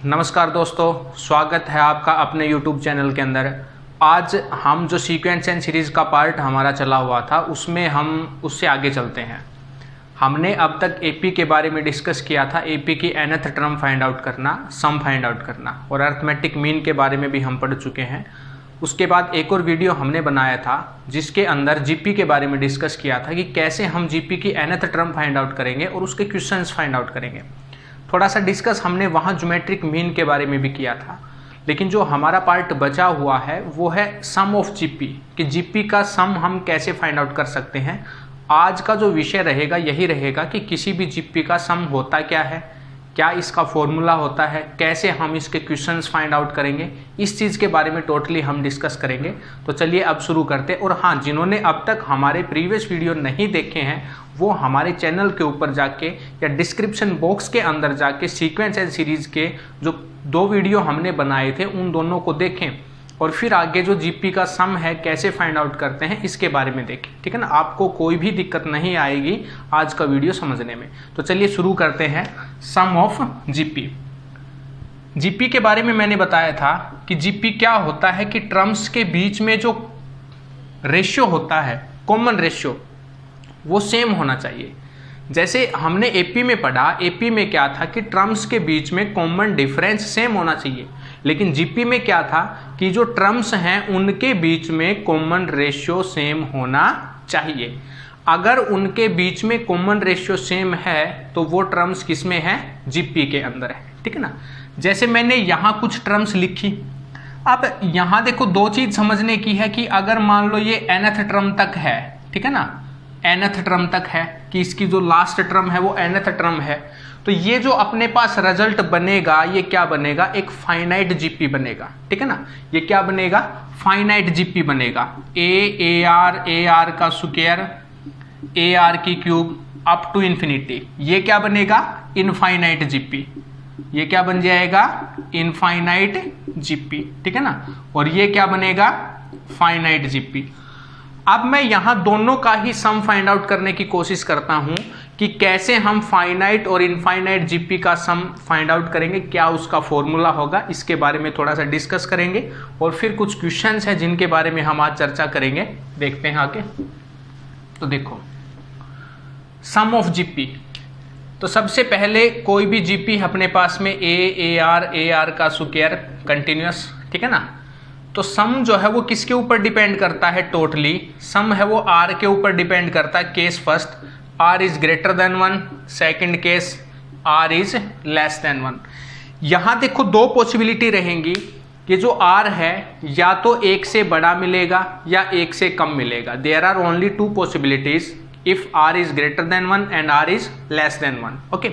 नमस्कार दोस्तों, स्वागत है आपका अपने YouTube चैनल के अंदर। आज हम जो सीक्वेंस एंड सीरीज़ का पार्ट हमारा चला हुआ था उसमें हम उससे आगे चलते हैं। हमने अब तक एपी के बारे में डिस्कस किया था, एपी की nth टर्म फाइंड आउट करना, सम फाइंड आउट करना, और अरिथमेटिक मीन के बारे में भी हम पढ़ चुके हैं। उसके बाद एक और वीडियो हमने बनाया था जिसके अंदर जीपी के बारे में डिस्कस किया था कि कैसे हम जीपी की nth टर्म फाइंड आउट करेंगे और उसके क्वेश्चंस फाइंड आउट करेंगे। थोड़ा सा डिस्कस हमने वहाँ ज्योमेट्रिक मीन के बारे में भी किया था, लेकिन जो हमारा पार्ट बचा हुआ है वो है सम ऑफ जीपी, कि जीपी का सम हम कैसे फाइंड आउट कर सकते हैं। आज का जो विषय रहेगा यही रहेगा कि किसी भी जीपी का सम होता क्या है, क्या इसका फॉर्मूला होता है, कैसे हम इसके क्वेश्चंस फाइंड आउट करेंगे, इस चीज़ के बारे में टोटली हम डिस्कस करेंगे। तो चलिए अब शुरू करते हैं। और हाँ, जिन्होंने अब तक हमारे प्रीवियस वीडियो नहीं देखे हैं वो हमारे चैनल के ऊपर जाके या डिस्क्रिप्शन बॉक्स के अंदर जाके सीक्वेंस एंड सीरीज़ के जो 2 वीडियो हमने बनाए थे उन दोनों को देखें और फिर आगे जो जीपी का सम है कैसे फाइंड आउट करते हैं इसके बारे में देखें। ठीक है ना, आपको कोई भी दिक्कत नहीं आएगी आज का वीडियो समझने में। तो चलिए शुरू करते हैं। सम ऑफ जीपी। जीपी के बारे में मैंने बताया था कि जीपी क्या होता है कि टर्म्स के बीच में जो रेशियो होता है, कॉमन रेशियो, वो सेम होना चाहिए। जैसे हमने एपी में पढ़ा, एपी में क्या था कि टर्म्स के बीच में कॉमन डिफरेंस सेम होना चाहिए, लेकिन जीपी में क्या था कि जो टर्म्स हैं उनके बीच में कॉमन रेशियो सेम होना चाहिए। अगर उनके बीच में कॉमन रेशियो सेम है तो वो टर्म्स किस में है, जीपी के अंदर है। ठीक है ना, जैसे मैंने यहाँ कुछ टर्म्स लिखी। अब यहाँ देखो 2 चीज समझने की है कि अगर मान लो ये nth टर्म तक है, ठीक है ना, nth टर्म तक है कि इसकी जो लास्ट टर्म है वो nth टर्म है, तो ये जो अपने पास रिजल्ट बनेगा ये क्या बनेगा, एक फाइनाइट जीपी बनेगा। ठीक है ना, ये क्या बनेगा, फाइनाइट जीपी बनेगा। ए आर का स्क्वायर, ए आर की क्यूब अप टू इंफिनिटी, ये क्या बनेगा, इनफाइनाइट जीपी। ये क्या बन जाएगा, इनफाइनाइट जीपी। ठीक है ना, और ये क्या बनेगा, फाइनाइट जीपी। अब मैं यहां दोनों का ही सम फाइंड आउट करने की कोशिश करता हूं कि कैसे हम फाइनाइट और इनफाइनाइट जीपी का सम फाइंड आउट करेंगे, क्या उसका फॉर्मूला होगा, इसके बारे में थोड़ा सा डिस्कस करेंगे। और फिर कुछ क्वेश्चंस हैं जिनके बारे में हम आज चर्चा करेंगे, देखते हैं आगे। तो देखो सम ऑफ जीपी। तो सबसे पहले कोई भी जीपी अपने पास में ए आर का स्क्वायर कंटिन्यूअस, ठीक है ना, तो सम जो है वो किसके ऊपर डिपेंड करता है, टोटली सम है वो आर के ऊपर डिपेंड करता है। Case first, r is greater than 1, second case r is less than 1। यहां देखो 2 पॉसिबिलिटी रहेंगी कि जो आर है या तो 1 से बड़ा मिलेगा या 1 से कम मिलेगा। There are only 2 possibilities if r is greater than 1 and r is less than 1। Okay,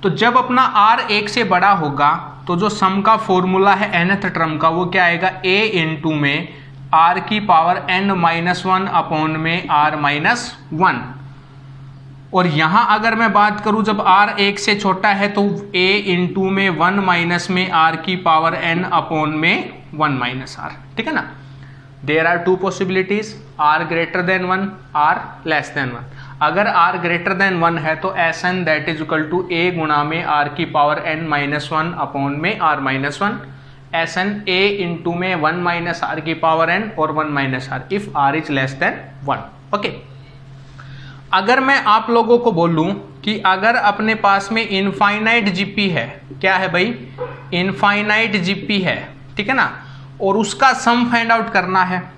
तो जब अपना आर 1 से बड़ा होगा तो जो सम का फॉर्मूला है nth टर्म का वो क्या आएगा, a इंटू में r की पावर n-1 अपॉन में r-1। और यहां अगर मैं बात करूं जब r 1 से छोटा है तो a इंटू में 1 माइनस में r की पावर n अपॉन में 1 माइनस r। ठीक है ना, there are 2 possibilities, r greater than 1, r less than 1। अगर r ग्रेटर देन 1 है तो Sn that is equal to a गुणा में r की पावर n-1 अपॉन में r-1। Sn a इंटू में 1 माइनस r की पावर n और 1 minus r if r is less than 1। Okay, अगर मैं आप लोगों को बोलूं कि अगर अपने पास में इनफाइनाइट जीपी है, क्या है भाई, इनफाइनाइट जीपी है, ठीक है ना, और उसका सम फाइंड आउट करना है,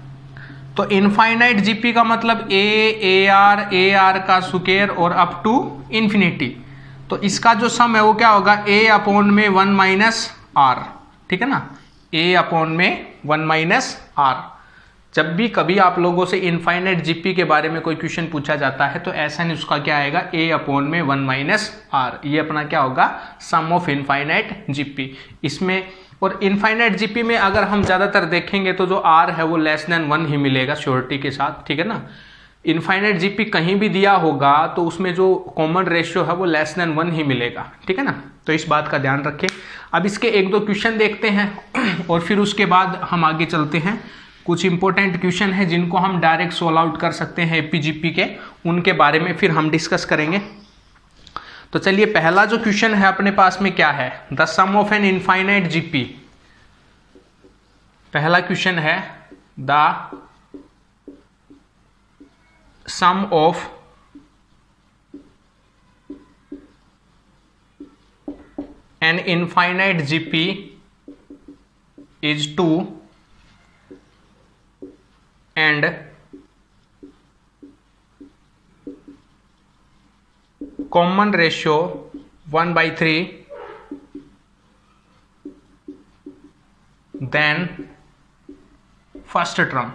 तो इनफाइनाइट जीपी का मतलब ए आर का स्क्वायर और अप टू इंफिनिटी। तो इसका जो सम है वो क्या होगा, a अपॉन में 1 माइनस आर। ठीक है ना, a अपॉन में 1 माइनस आर। जब भी कभी आप लोगों से इनफाइनाइट जीपी के बारे में कोई क्वेश्चन पूछा जाता है तो ऐसा नहीं, उसका क्या आएगा, a अपॉन में 1 माइनस आर। ये अपना क्या होगा, सम ऑफ इनफाइनाइट जीपी। इसमें और इनफाइनाइट जीपी में अगर हम ज़्यादातर देखेंगे तो जो r है वो लेस देन 1 ही मिलेगा श्योरिटी के साथ। ठीक है ना, इनफाइनाइट जीपी कहीं भी दिया होगा तो उसमें जो कॉमन रेशियो है वो लेस देन 1 ही मिलेगा। ठीक है ना, तो इस बात का ध्यान रखें। अब इसके 1-2 क्वेश्चन देखते हैं और फिर उसके बाद हम आगे चलते हैं। कुछ इंपॉर्टेंट क्वेश्चन है जिनको हम डायरेक्ट सोल्व आउट कर सकते हैं एपीजीपी के, उनके बारे में फिर हम डिस्कस करेंगे। तो तो चलिए पहला जो क्वेश्चन है अपने पास में क्या है, the sum of an infinite GP. पहला क्वेश्चन है the sum of an infinite GP is 2 and common ratio 1/3, then first term.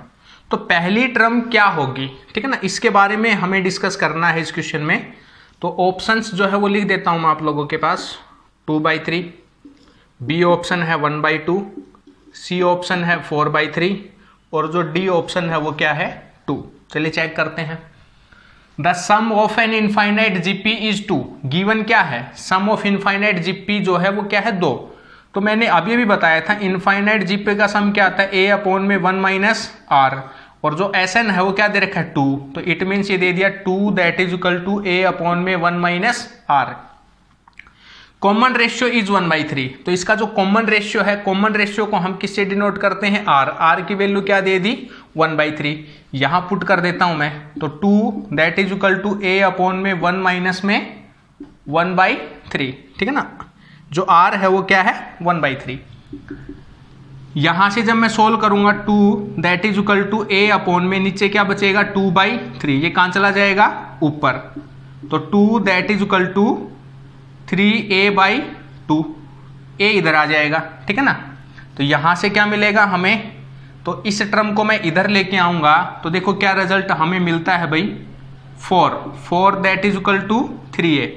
तो पहली टर्म क्या होगी, ठीक है ना, इसके बारे में हमें डिस्कस करना है इस क्वेश्चन में। तो ऑप्शंस जो है वो लिख देता हूं मैं आप लोगों के पास, 2/3, बी ऑप्शन है 1/2, सी ऑप्शन है 4/3 और जो डी ऑप्शन है वो क्या है 2। चलिए चेक करते हैं। The sum of an infinite GP is 2। Given क्या है, सम ऑफ इनफाइनाइट जीपी जो है वो क्या है 2। तो मैंने अभी भी बताया था इनफाइनाइट जीपी का सम क्या आता है, ए अपॉन में 1 माइनस आर, और जो एस एन है वो क्या दे रखा है 2। तो इट मीन्स ये दे दिया 2 that is equal to a upon में 1 minus r. Common ratio is 1/3। तो इसका जो कॉमन रेशियो है, कॉमन रेशियो को हम किससे डिनोट करते हैं, आर। आर की वैल्यू क्या दे दी 1/3, यहां पुट कर देता हूं मैं। तो 2 that is equal to a upon में 1 माइनस में 1/3, ठीक है ना। जो आर है वो क्या है 1/3। यहां से जब मैं सोल्व करूंगा 2 that is equal to a upon में नीचे क्या बचेगा 2/3, ये कहां चला जाएगा ऊपर। तो 2 that is equal to 3a/2, a इधर आ जाएगा, ठीक है ना। तो यहां से क्या मिलेगा हमें, तो इस टर्म को मैं इधर लेके आऊंगा तो देखो क्या रिजल्ट हमें मिलता है भाई 4 that is equal to 3a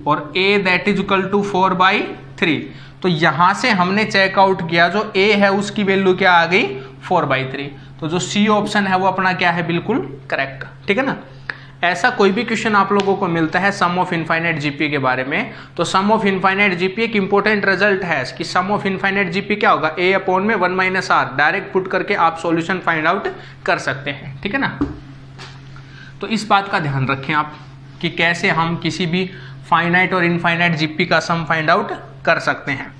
और a that is equal to 4/3। तो यहां से हमने चेकआउट किया, जो a है उसकी वैल्यू क्या आ गई 4/3। तो जो सी ऑप्शन है वो अपना क्या है बिल्कुल करेक्ट, ठीक है ना। ऐसा कोई भी क्वेश्चन आप लोगों को मिलता है सम ऑफ इनफाइनाइट जीपी के बारे में, तो सम ऑफ इनफाइनाइट जीपी एक इंपॉर्टेंट रिजल्ट है कि सम ऑफ इनफाइनाइट जीपी क्या होगा, ए अपॉन में 1 माइनस आर। डायरेक्ट पुट करके आप सॉल्यूशन फाइंड आउट कर सकते हैं, ठीक है ना। तो इस बात का ध्यान रखें आप कि कैसे हम किसी भी फाइनाइट और इनफाइनाइट जीपी का सम फाइंड आउट कर सकते हैं।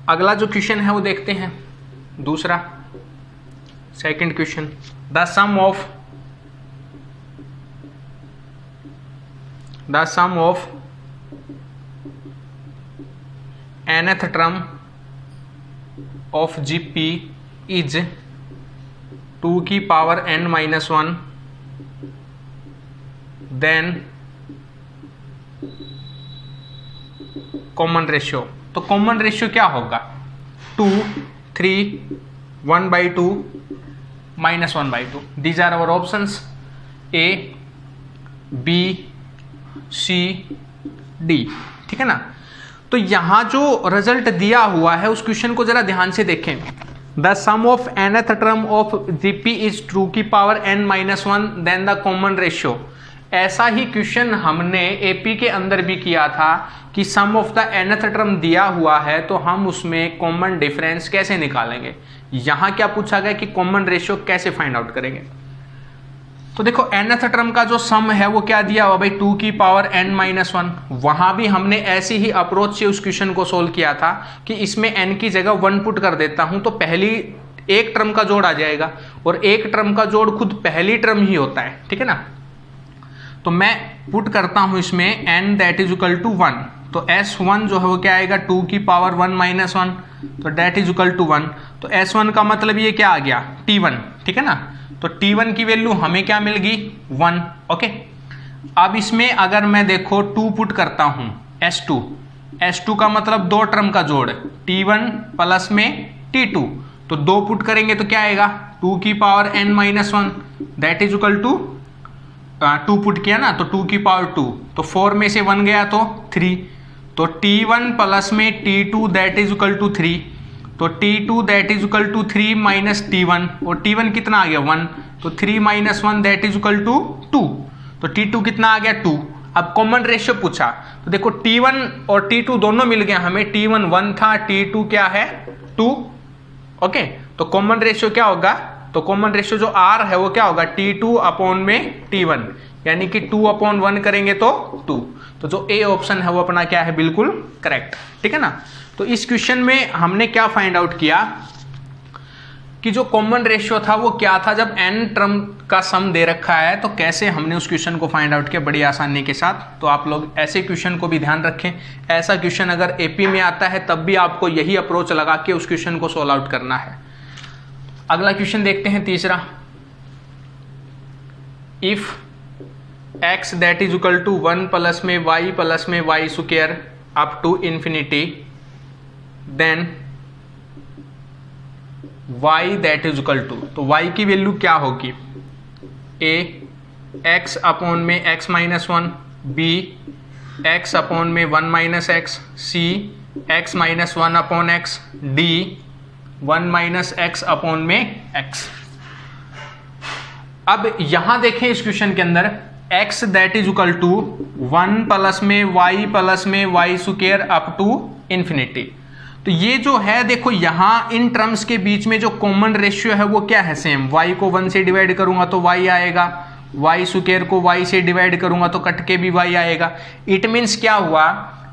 अगला जो क्वेश्चन है वो देखते हैं, दूसरा second question, the sum of nth term of GP is 2 की power n minus 1, then common ratio. तो कॉमन रेशियो क्या होगा 2, 3, 1/2 minus 1/2। These are our options A, B, C, D, ठीक है ना। तो यहां जो रिजल्ट दिया हुआ है उस क्वेश्चन को जरा ध्यान से देखें। The sum of nth term of GP is 2 की power n minus 1 then the common ratio. ऐसा ही क्वेश्चन हमने एपी के अंदर भी किया था कि सम ऑफ द nth टर्म दिया हुआ है तो हम उसमें कॉमन डिफरेंस कैसे निकालेंगे। यहां क्या पूछा गया कि कॉमन रेशियो कैसे फाइंड आउट करेंगे। तो देखो nth टर्म का जो सम है वो क्या दिया हुआ भाई 2 की पावर n माइनस 1। वहां भी हमने ऐसी ही अप्रोच से उस क्वेश्चन को सोल्व किया था कि इसमें n की जगह 1 पुट कर देता हूं तो पहली एक टर्म का जोड़ आ जाएगा, और एक टर्म का जोड़ खुद पहली टर्म ही होता है, ठीक है ना। तो मैं पुट करता हूं इसमें n that is equal to 1, तो s1 जो है वो क्या आएगा 2 की पावर 1 माइनस 1, तो दैट इज इक्वल टू 1। तो s1 का मतलब ये क्या आ गया t1, ठीक है ना। तो t1 की वैल्यू हमें क्या मिल गई 1, ओके। अब इसमें अगर मैं देखो 2 पुट करता हूं s2 का मतलब दो टर्म का जोड़, t1 प्लस में t2, तो 2 पुट करेंगे तो क्या आएगा 2 की power n minus 1 that is equal to 2 put किया ना तो 2 की पावर 2, तो 4 में से 1 गया तो 3, तो t1 प्लस में t2 that is equal to 3, तो t2 that is equal to 3 minus t1, और t1 कितना आ गया 1, तो 3 minus 1 that is equal to 2, तो t2 कितना आ गया 2। अब कॉमन रेशियो पूछा तो देखो t1 और t2 दोनों मिल गया हमें, t1 1 था, t2 क्या है 2, ओके। तो कॉमन रेशियो क्या होगा, तो कॉमन रेशियो जो r है वो क्या होगा t2 अपॉन में t1, यानी कि 2/1 करेंगे तो 2। तो जो ए ऑप्शन है वो अपना क्या है, बिल्कुल करेक्ट। ठीक है ना। तो इस क्वेश्चन में हमने क्या फाइंड आउट किया कि जो कॉमन रेशियो था वो क्या था जब n टर्म का सम दे रखा है, तो कैसे हमने उस क्वेश्चन को फाइंड आउट किया बड़ी आसानी के साथ। तो आप लोग ऐसे क्वेश्चन को भी ध्यान रखें, ऐसा क्वेश्चन अगर एपी में आता है तब भी आपको यही अप्रोच लगा के उस क्वेश्चन को सॉल्व आउट करना है। अगला क्वेश्चन देखते हैं, तीसरा। If x that is equal to 1 plus में y square up to infinity, then y that is equal to, तो y की वैल्यू क्या होगी, a x अपॉन में x minus 1, b x upon में 1 minus x, c x minus 1 upon x, d 1 minus x upon में x। अब यहां देखें इस क्वेश्चन के अंदर x that is equal to 1 plus में y square up to infinity. तो ये जो है देखो यहां इन टर्म्स के बीच में जो कॉमन रेशियो है वो क्या है, सेम। y को 1 से डिवाइड करूंगा तो y आएगा, y स्क्वायर को y से डिवाइड करूंगा तो कट के भी y आएगा। इट मीन्स क्या हुआ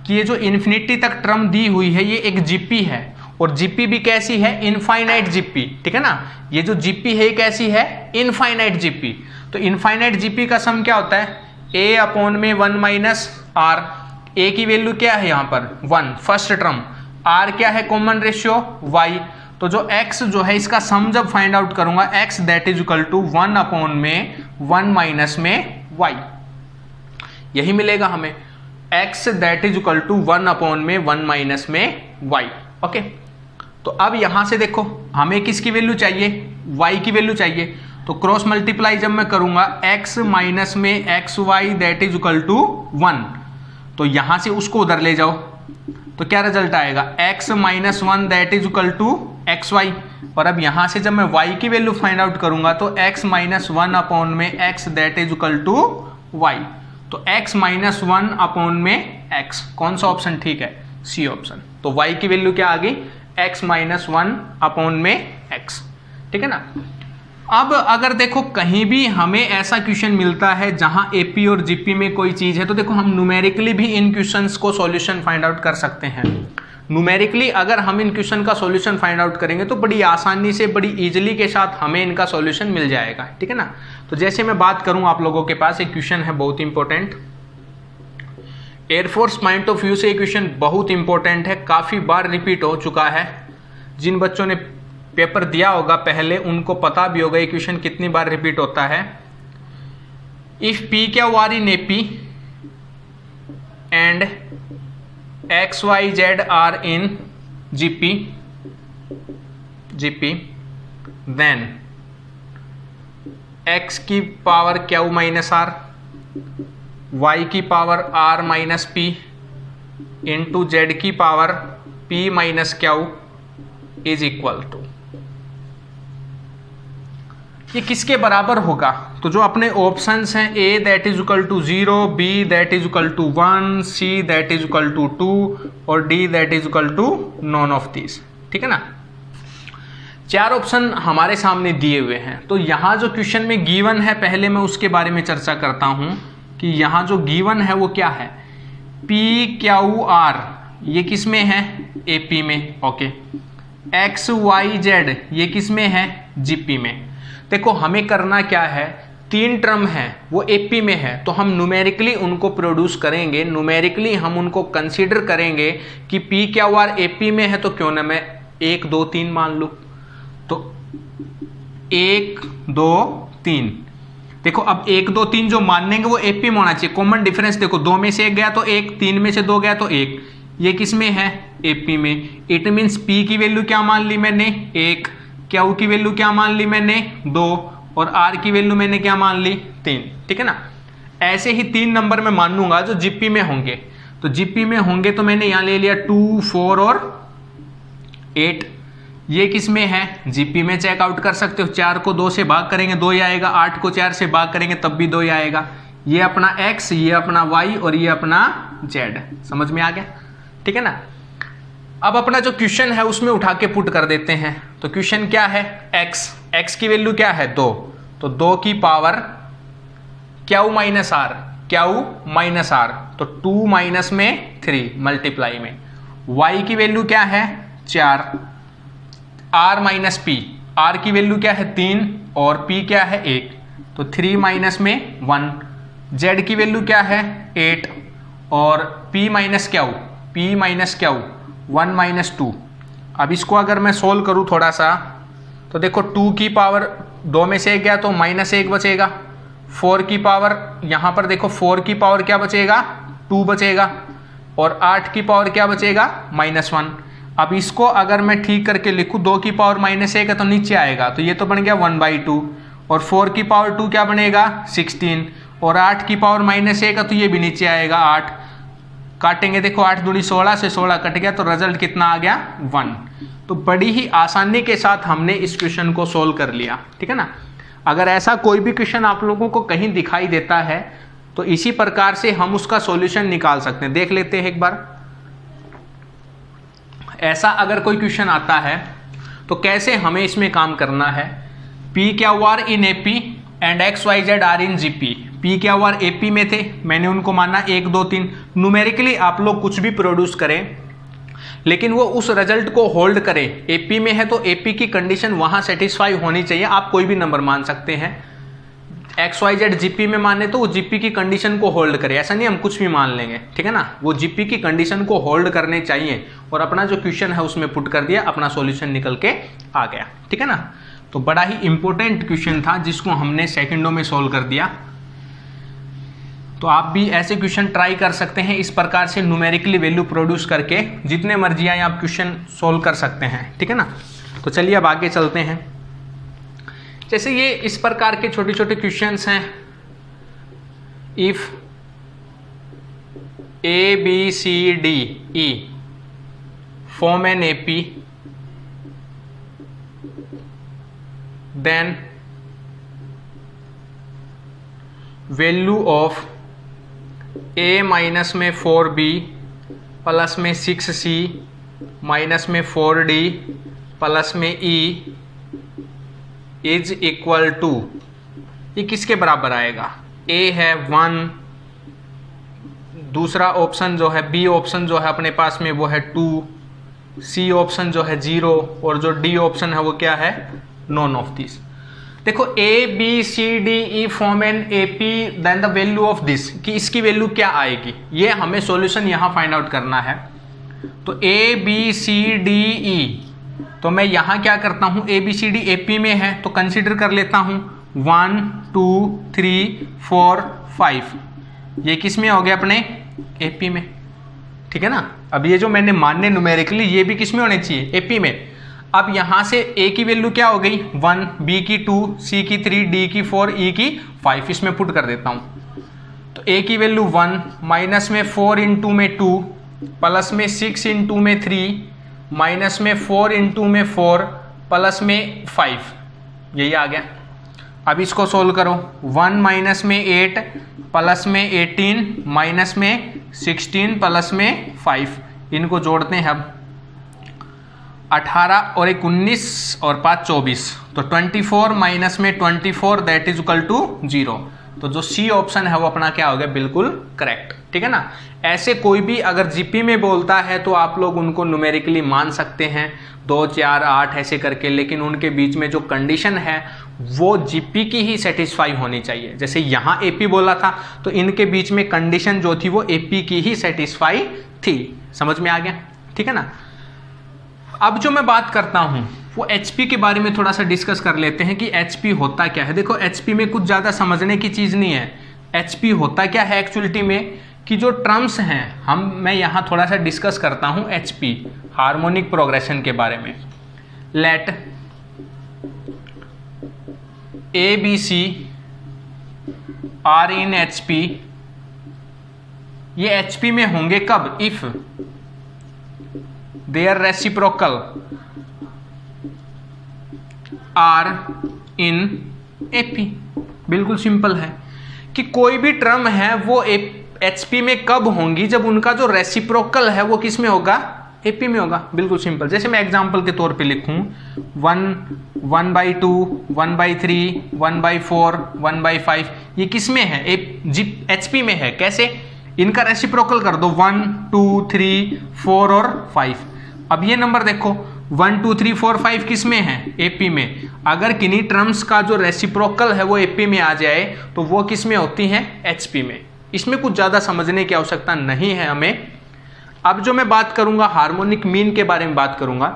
कि ये जो इन्फिनिटी तक टर्म दी हुई है ये एक जीपी है, और जीपी भी कैसी है, इनफाइनाइट जीपी। ठीक है ना, ये जो जीपी है कैसी है, इनफाइनाइट जीपी। तो इनफाइनाइट जीपी का सम क्या होता है, a अपॉन में 1 माइनस r। a की वैल्यू क्या है यहाँ पर 1 फर्स्ट टर्म, r क्या है कॉमन रेशियो y। तो जो x जो है इसका सम जब फाइंड आउट करूंगा x that is equal to 1 upon में 1 माइनस में y, यही मिलेगा हमें, x that is equal to 1 upon में 1 माइनस में y। ओके, तो अब यहां से देखो हमें किसकी वैल्यू चाहिए, y की वैल्यू चाहिए। तो क्रॉस मल्टीप्लाई जब मैं करूंगा x माइनस में x y that is equal to 1, तो यहां से उसको उधर ले जाओ तो क्या रिजल्ट आएगा, x minus 1 that is equal to x y. और अब यहां से जब मैं y की वैल्यू फाइंड आउट करूंगा तो x माइनस 1 अपॉन में x that is equal to y। तो x माइनस 1 अपॉन में x, कौन सा ऑप्शन ठीक है, सी ऑप्शन। तो y की वैल्यू क्या आ गई, x माइनस 1 अपॉन में x। ठीक है ना। अब अगर देखो कहीं भी हमें ऐसा क्वेश्चन मिलता है जहां एपी और जीपी में कोई चीज है, तो देखो हम न्यूमेरिकली भी इन क्वेश्चंस को सॉल्यूशन फाइंड आउट कर सकते हैं। न्यूमेरिकली अगर हम इन क्वेश्चन का सॉल्यूशन फाइंड आउट करेंगे तो बड़ी आसानी से, बड़ी इजीली के साथ हमें इनका सॉल्यूशन मिल जाएगा। ठीक है ना। तो जैसे मैं बात करूं, आप लोगों के पास एक क्वेश्चन है बहुत important, air force point of view से क्वेश्चन बहुत इंपॉर्टेंट है, काफी बार रिपीट हो चुका है। जिन बच्चों ने पेपर दिया होगा पहले उनको पता भी होगा ये क्वेश्चन कितनी बार रिपीट होता है। If p q r in AP and x y z are in GP then x की power q minus r, y की power r minus p into z की power p minus q is equal to, ये किसके बराबर होगा। तो जो अपने ऑप्शंस हैं a that is equal to 0, b that is equal to 1, c that is equal to 2 और d that is equal to none of this. ठीक है ना। चार ऑप्शन हमारे सामने दिए हुए हैं। तो यहां जो क्वेश्चन में गिवन है पहले मैं उसके बारे में चर्चा करता हूं कि यहां जो गिवन है वो क्या है, p क्यू आर, ये किस में है, AP में। ओके, x y z ये किस में है, GP में। देखो हमें करना क्या है, तीन टर्म है वो एपी में है, तो हम न्यूमेरिकली उनको प्रोड्यूस करेंगे, न्यूमेरिकली हम उनको कंसीडर करेंगे कि पी क्यू आर एपी में है, तो क्यों ना मैं 1 2 3 मान लूं। तो 1 2 3, देखो अब 1 2 3 जो मानेंगे वो एपी में होना चाहिए। कॉमन डिफरेंस देखो, 2 में से 1 गया तो 1, 3 में से 2 गया तो 1, ये किस में है, एपी में। इट मीन्स पी की वैल्यू क्या मान ली मैंने, 1, क्यू की वैल्यू क्या मान ली मैंने, 2 और आर की वैल्यू मैंने क्या मान ली, 3। ठीक है ना। ऐसे ही 3 नंबर में मान लूंगा जो जीपी में होंगे। तो जीपी में होंगे तो मैंने यहां ले लिया 2 4 और 8, ये किस में है, जीपी में। चेकआउट कर सकते हो, 4 को 2 से भाग करेंगे 2 ही आएगा, 8 को 4 से भाग करेंगे तब भी 2 ही आएगा। ये अपना x, ये अपना y और ये अपना z, समझ में आ गया। ठीक है ना। अब अपना जो क्वेश्चन है उसमें उठा के पुट कर देते हैं। तो क्वेश्चन क्या है, x की वैल्यू क्या है 2, तो 2 की power q minus r, q minus r, तो 2 माइनस में 3 मल्टीप्लाई में, y की वैल्यू क्या है 4, r माइनस पी, r की वैल्यू क्या है 3 और p क्या है 1, तो 3 माइनस में 1, z की वैल्यू क्या है 8 और p minus Q, p minus Q 1 minus 2। अब इसको अगर मैं सोल्व करूँ थोड़ा सा, तो देखो 2 की पावर 2 में से 1 गया तो -1 बचेगा, 4 की पावर यहाँ पर देखो 4 की पावर क्या बचेगा 2 बचेगा और 8 की पावर क्या बचेगा -1। अब इसको अगर मैं ठीक करके लिखूँ 2 की पावर -1 है तो नीचे आएगा, तो ये तो बन गया 1/2 और 4 की पावर 2 क्या बनेगा 16 और 8 की पावर -1 है तो ये भी नीचे आएगा 8, काटेंगे देखो 8 दूनी 16 से 16 कट गया तो रिजल्ट कितना आ गया 1। तो बड़ी ही आसानी के साथ हमने इस क्वेश्चन को सोल्व कर लिया, ठीक है ना। अगर ऐसा कोई भी क्वेश्चन आप लोगों को कहीं दिखाई देता है तो इसी प्रकार से हम उसका सॉल्यूशन निकाल सकते हैं। देख लेते हैं एक बार, ऐसा अगर कोई क्वेश्चन आता है तो कैसे हमें इसमें काम करना है। P q r in AP and x y z are in GP. P q r AP में थे, मैंने उनको माना 1 2 3। न्यूमेरिकली आप लोग कुछ भी प्रोड्यूस करें लेकिन वो उस रिजल्ट को होल्ड करे। एपी में है तो एपी की कंडीशन वहां सेटिस्फाई होनी चाहिए, आप कोई भी नंबर मान सकते हैं। एक्स वाई जेड जीपी में माने तो वो जीपी की कंडीशन को होल्ड करे, ऐसा नहीं हम कुछ भी मान लेंगे, ठीक है ना। वो जीपी की कंडीशन को होल्ड करने चाहिए और अपना जो क्वेश्चन है उसमें पुट कर दिया, अपना सॉल्यूशन निकल के आ गया, ठीक है ना। तो बड़ा ही इंपॉर्टेंट क्वेश्चन था जिसको हमने सेकंडों में सोल्व कर दिया। तो आप भी ऐसे क्वेश्चन ट्राई कर सकते हैं, इस प्रकार से न्यूमेरिकली वैल्यू प्रोड्यूस करके जितने मर्जी आए आप क्वेश्चन सोल्व कर सकते हैं, ठीक है ना। तो चलिए अब आगे चलते हैं। जैसे ये इस प्रकार के छोटे छोटे क्वेश्चंस हैं, if a b c d e form an AP then value of a minus में 4b प्लस में 6c माइनस में 4d प्लस में e इज इक्वल टू, ये किसके बराबर आएगा। a है 1, दूसरा ऑप्शन जो है b ऑप्शन जो है अपने पास में वो है 2, c ऑप्शन जो है 0 और जो d ऑप्शन है वो क्या है नॉन ऑफ दिस। देखो a b c d e form an A P then the value of this, कि इसकी वैल्यू क्या आएगी, ये हमें सॉल्यूशन यहां फाइंड आउट करना है। तो ए बी सी डी ई, तो मैं यहां क्या करता हूं, a b c d A P में है तो कंसीडर कर लेता हूं 1 2 3 4 5, ये किस में हो गया अपने ए पी में, ठीक है ना। अब ये जो मैंने माने न्यूमेरिकली ये भी किस में होने चाहिए ए पी में। अब यहां से a की वैल्यू क्या हो गई 1, b की 2, c की 3, d की 4, e की 5, इसमें पुट कर देता हूं। तो a की वैल्यू 1 माइनस में 4 इंटू में 2 प्लस में 6 इंटू में 3 माइनस में 4 इंटू में 4 प्लस में 5, यही आ गया। अब इसको सोल्व करो, 1 माइनस में 8 प्लस में 18 माइनस में 16 प्लस में 5, इनको जोड़ते हैं अब 18 और 1 19 और 5 24, तो 24 माइनस में 24 दैट इज इक्वल टू 0। तो जो सी ऑप्शन है वो अपना क्या हो गया बिल्कुल करेक्ट, ठीक है ना। ऐसे कोई भी अगर जीपी में बोलता है तो आप लोग उनको न्यूमेरिकली मान सकते हैं 2 4 8 ऐसे करके, लेकिन उनके बीच में जो कंडीशन है वो जीपी की ही सेटिस्फाई होनी चाहिए। जैसे यहाँ एपी बोला था तो इनके बीच में कंडीशन जो थी वो एपी की ही सेटिस्फाई थी, समझ में आ गया, ठीक है ना। अब जो मैं बात करता हूं वो एचपी के बारे में थोड़ा सा डिस्कस कर लेते हैं कि एचपी होता क्या है। देखो एचपी में कुछ ज़्यादा समझने की चीज़ नहीं है। एचपी होता क्या है एक्चुअलिटी में, कि जो टर्म्स हैं मैं यहाँ थोड़ा सा डिस्कस करता हूँ एचपी हार्मोनिक प्रोग्रेशन के बारे में। Let a b c are in HP, ये एचपी में होंगे कब, if their reciprocal are in AP। बिल्कुल सिंपल है कि कोई भी टर्म है वो एचपी में कब होंगी, जब उनका जो रेसिप्रोकल है वो किस में होगा एपी में होगा, बिल्कुल सिंपल। जैसे मैं एग्जांपल के तौर पे लिखूं 1/2, 1/3, 1/4, 1/5, ये किस में है? एचपी में है। कैसे? इनका रेसिप्रोकल कर दो 1, 2, 3, 4 और 5। अब ये नंबर देखो 1, 2, 3, 4, 5 किस में है? एपी में। अगर किन्हीं टर्म्स का जो रेसिप्रोकल है वो एपी में आ जाए तो वो किस में होती हैं? एचपी में। इसमें कुछ ज़्यादा समझने की आवश्यकता नहीं है हमें। अब जो मैं बात करूंगा हार्मोनिक मीन के बारे में बात करूंगा।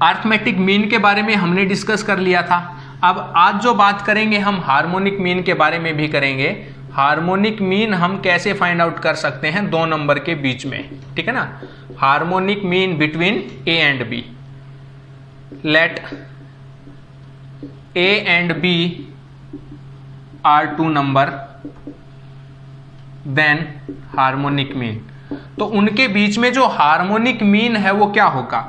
अरिथमेटिक मीन के बारे में हमने डिस्कस कर लिया था। अब आज जो बात करेंगे हम हार्मोनिक मीन के बारे में भी करेंगे। हार्मोनिक मीन हम कैसे फाइंड आउट कर सकते हैं दो नंबर के बीच में, ठीक है ना। Harmonic mean between a and b. Let a and b are two number, then harmonic mean. तो उनके बीच में जो हार्मोनिक मीन है वो क्या होगा?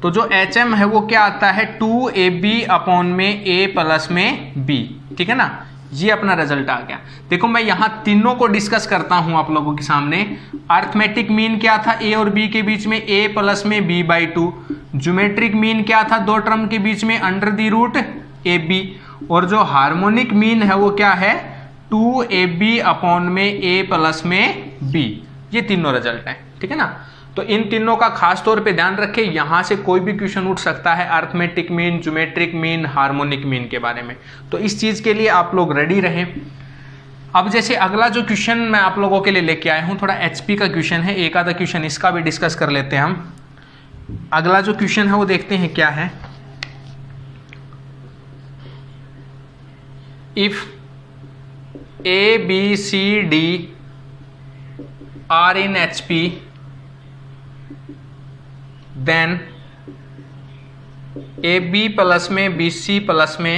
तो जो HM है वो क्या आता है? 2AB अपॉन में A प्लस में B, ठीक है ना। ये अपना रिजल्ट आ गया। देखो मैं यहां तीनों को डिस्कस करता हूं आप लोगों के सामने। अरिथमेटिक मीन क्या था? A और B के बीच में A प्लस में B/2। ज्योमेट्रिक मीन क्या था? दो टर्म के बीच में √AB। और जो हार्मोनिक मीन है वो क्या है? 2AB अपॉन में A प्लस में B। ये तीनों रिजल्ट हैं, ठीक है ना। तो इन तीनों का खास तौर पे ध्यान रखें, यहां से कोई भी क्वेश्चन उठ सकता है arithmetic mean, geometric mean, harmonic mean के बारे में। तो इस चीज के लिए आप लोग रेडी रहें। अब जैसे अगला जो क्वेश्चन मैं आप लोगों के लिए लेके आया हूं, थोड़ा एचपी का क्वेश्चन है, एक आधा क्वेश्चन इसका भी डिस्कस कर लेते हैं हम। अगला जो क्वेश्चन है वो देखते हैं क्या है। If ABCD are in HP, then AB plus में BC प्लस में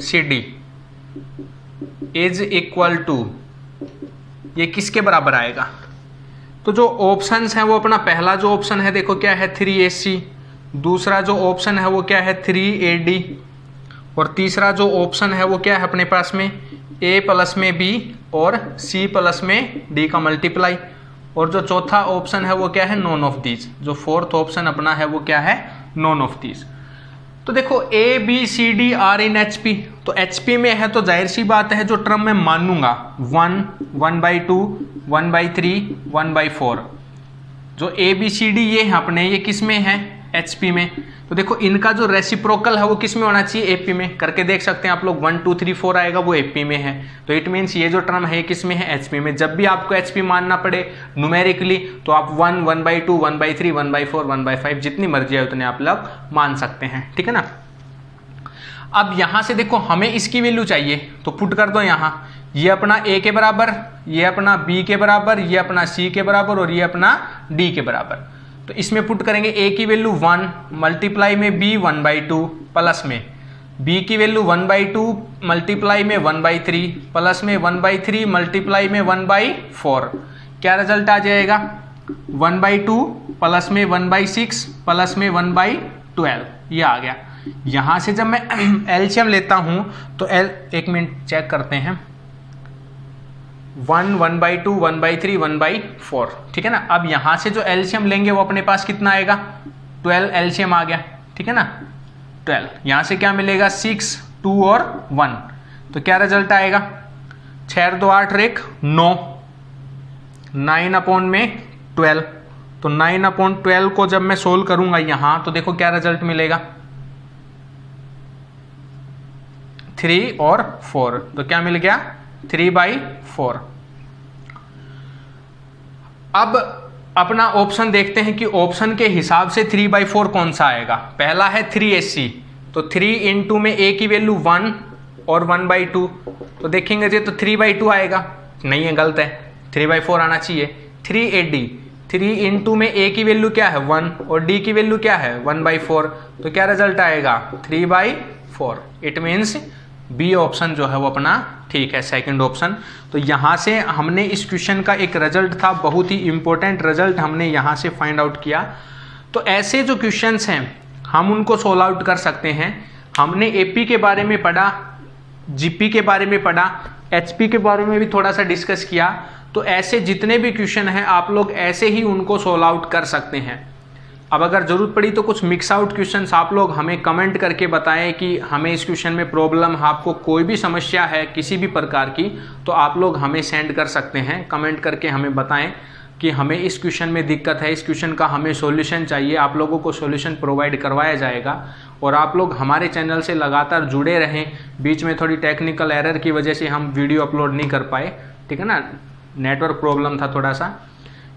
CD इज इक्वल टू, ये किसके बराबर आएगा? तो जो ऑप्शंस हैं वो अपना पहला जो ऑप्शन है देखो क्या है? 3AC। दूसरा जो ऑप्शन है वो क्या है? 3AD। और तीसरा जो ऑप्शन है वो क्या है अपने पास में? A प्लस में B और C प्लस में D का मल्टीप्लाई। और जो चौथा ऑप्शन है वो क्या है? None of these. जो फोर्थ ऑप्शन अपना है वो क्या है? None of these. तो देखो ABCD आर इन HP, तो HP में है तो जाहिर सी बात है जो टर्म मैं मानूंगा 1, 1/2, 1/3, 1/4, जो ABCD ये है अपने, ये किस में है? HP में। तो देखो इनका जो रेसिप्रोकल है वो किस में होना चाहिए? AP में। करके देख सकते हैं आप लोग, 1, 2, 3, 4 आएगा वो AP में है। तो इट मीन्स ये जो टर्म है किस में है? HP में। जब भी आपको HP मानना पड़े न्यूमेरिकली तो आप 1, 1/2, 1/3, 1/4, 1/5 जितनी मर्जी है उतने आप लोग मान सकते हैं, ठीक है ना। अब यहां से देखो हमें इसकी वैल्यू चाहिए तो पुट कर दो यहाँ। ये अपना A के बराबर, ये अपना B के बराबर, ये अपना C के बराबर और ये अपना D के बराबर। तो इसमें पुट करेंगे A की वैल्यू 1 मल्टीप्लाई में B 1/2 प्लस में B की वैल्यू 1/2 मल्टीप्लाई में 1/3 प्लस में 1/3 मल्टीप्लाई में 1/4। क्या रिजल्ट आ जाएगा? 1/2 प्लस में 1/6 प्लस में 1/12। ये आ गया। यहां से जब मैं एलसीएम लेता हूं तो एक मिनट चेक करते हैं। 1, 1/2, 1/3, 1/4, ठीक है ना। अब यहां से जो एलसीएम लेंगे वो अपने पास कितना आएगा? 12 एलसीएम आ गया, ठीक है ना। 12 यहां से क्या मिलेगा? 6, 2 और 1। तो क्या रिजल्ट आएगा? 6 2 8 1 9, 9 अपॉन में 12। तो 9 अपॉन 12 को जब मैं सोल्व करूंगा यहां तो देखो क्या रिजल्ट मिलेगा? 3 और 4। तो क्या मिल गया? 3/4। अब अपना ऑप्शन देखते हैं कि ऑप्शन के हिसाब से 3/4 कौन सा आएगा। पहला है 3AC, तो 3 इंटू में A की वैल्यू 1 और 1/2, तो देखेंगे जी तो 3/2 आएगा। नहीं है, गलत है, 3/4 आना चाहिए। 3AD, 3 इंटू में A की वैल्यू क्या है? 1 और D की वैल्यू क्या है? 1/4। तो क्या रिजल्ट आएगा? 3/4। इट मीन्स बी ऑप्शन जो है वो अपना ठीक है, सेकंड ऑप्शन। तो यहाँ से हमने इस क्वेश्चन का एक रिजल्ट था, बहुत ही इंपॉर्टेंट रिजल्ट हमने यहाँ से फाइंड आउट किया। तो ऐसे जो क्वेश्चंस हैं हम उनको सोल्व आउट कर सकते हैं। हमने एपी के बारे में पढ़ा, जीपी के बारे में पढ़ा, एचपी के बारे में भी थोड़ा सा डिस्कस किया। तो ऐसे जितने भी क्वेश्चन हैं आप लोग ऐसे ही उनको सोल्व आउट कर सकते हैं। अब अगर ज़रूरत पड़ी तो कुछ मिक्स आउट क्वेश्चंस आप लोग हमें कमेंट करके बताएं कि हमें इस क्वेश्चन में प्रॉब्लम, आपको कोई भी समस्या है किसी भी प्रकार की, तो आप लोग हमें सेंड कर सकते हैं। कमेंट करके हमें बताएं कि हमें इस क्वेश्चन में दिक्कत है, इस क्वेश्चन का हमें सॉल्यूशन चाहिए। आप लोगों को सॉल्यूशन प्रोवाइड करवाया जाएगा। और आप लोग हमारे चैनल से लगातार जुड़े रहें। बीच में थोड़ी टेक्निकल एरर की वजह से हम वीडियो अपलोड नहीं कर पाए, ठीक है ना, नेटवर्क प्रॉब्लम था थोड़ा सा,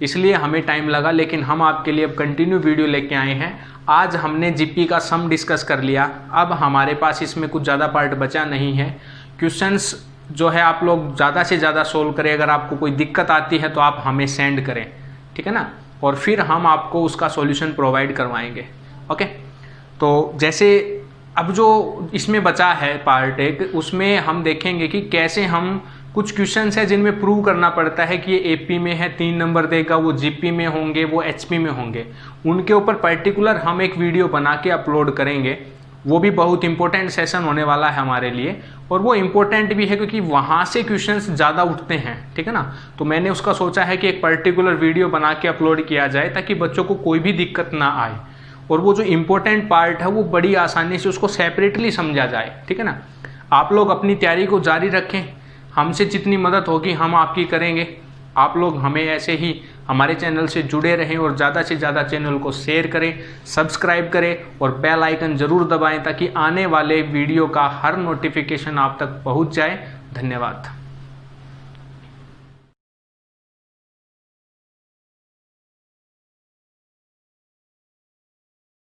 इसलिए हमें टाइम लगा, लेकिन हम आपके लिए अब कंटिन्यू वीडियो लेके आए हैं। आज हमने जीपी का सम डिस्कस कर लिया। अब हमारे पास इसमें कुछ ज़्यादा पार्ट बचा नहीं है। क्वेश्चंस जो है आप लोग ज़्यादा से ज़्यादा सोल्व करें। अगर आपको कोई दिक्कत आती है तो आप हमें सेंड करें, ठीक है ना, और फिर हम आपको उसका सॉल्यूशन प्रोवाइड करवाएंगे। ओके, तो जैसे अब जो इसमें बचा है पार्ट एक, उसमें हम देखेंगे कि कैसे हम कुछ क्वेश्चंस हैं जिनमें प्रूव करना पड़ता है कि ये एपी में है 3 नंबर देगा, वो जीपी में होंगे, वो एचपी में होंगे। उनके ऊपर पर्टिकुलर हम एक वीडियो बना के अपलोड करेंगे। वो भी बहुत इंपॉर्टेंट सेशन होने वाला है हमारे लिए, और वो इम्पोर्टेंट भी है क्योंकि वहाँ से क्वेश्चंस ज़्यादा उठते हैं, ठीक है ना। तो मैंने उसका सोचा है कि एक पर्टिकुलर वीडियो बना के अपलोड किया जाए ताकि बच्चों को कोई भी दिक्कत ना आए, और वो जो इम्पोर्टेंट पार्ट है वो बड़ी आसानी से उसको सेपरेटली समझा जाए, ठीक है ना। आप लोग अपनी तैयारी को जारी रखें, हमसे जितनी मदद होगी हम आपकी करेंगे। आप लोग हमें ऐसे ही हमारे चैनल से जुड़े रहें और ज़्यादा से ज़्यादा चैनल को शेयर करें, सब्सक्राइब करें और बेल आइकन ज़रूर दबाएं ताकि आने वाले वीडियो का हर नोटिफिकेशन आप तक पहुंच जाए। धन्यवाद।